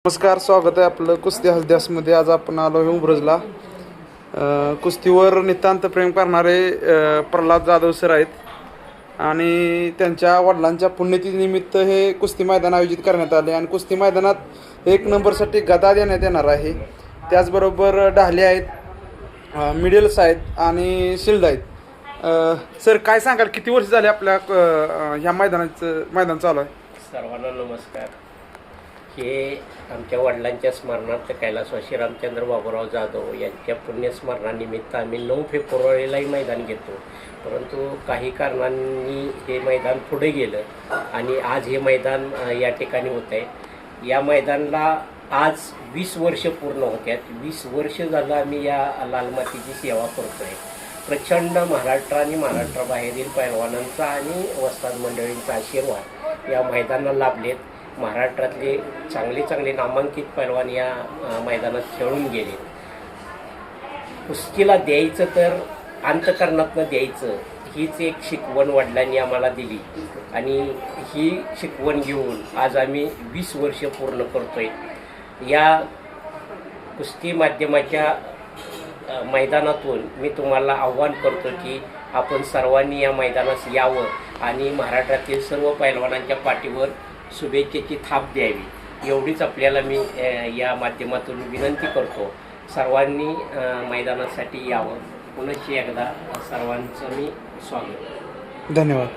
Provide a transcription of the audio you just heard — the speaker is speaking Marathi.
नमस्कार, स्वागत आहे आपलं कुस्ती हसद्यासमध्ये. आज आपण आलो आहे उब्रजला. कुस्तीवर नितांत प्रेम करणारे प्रल्हाद जाधव सर आहेत आणि त्यांच्या वडिलांच्या पुण्यतिथीनिमित्त हे कुस्ती मैदान आयोजित करण्यात आले आणि कुस्ती मैदानात 1 नंबरसाठी गदा देण्यात येणार आहे. त्याचबरोबर ढाले आहेत, मिडल्स आहेत आणि शिल्ड आहेत. सर काय सांगाल, किती वर्ष झाले आपल्या ह्या मैदान चालू आहे? सर्वांना नमस्कार. हे आमच्या वडिलांच्या स्मरणार्थ कैलासवासी रामचंद्र बाबूराव जाधव यांच्या पुण्यस्मरणानिमित्त आम्ही 9 फेब्रुवारीलाही मैदान घेतो, परंतु काही कारणांनी हे मैदान पुढे गेलं आणि आज हे मैदान या ठिकाणी होत आहे. या मैदानाला आज 20 वर्ष पूर्ण होत आहेत. 20 वर्ष झालं आम्ही या लाल मातीची सेवा करतो आहे. प्रचंड महाराष्ट्र आणि महाराष्ट्राबाहेरील पैलवानांचा आणि वस्ताद मंडळींचा आशीर्वाद या मैदानाला लाभलेत. महाराष्ट्रातले चांगले नामांकित पैलवान या मैदानात खेळून गेले. कुस्तीला द्यायचं तर अंतःकरणातनं द्यायचं, हीच एक शिकवण वडिलांनी आम्हाला दिली आणि ही शिकवण घेऊन आज आम्ही 20 वर्ष पूर्ण करतोय. या कुस्ती माध्यमाच्या मैदानातून मी तुम्हाला आव्हान करतो की आपण सर्वांनी या मैदानास यावं आणि महाराष्ट्रातील सर्व पैलवानांच्या पाठीवर शुभेच्छेची थाप द्यावी, एवढीच आपल्याला मी या माध्यमातून विनंती करतो. सर्वांनी मैदानासाठी यावं. पुनश्च एकदा सर्वांचं मी स्वागत. धन्यवाद.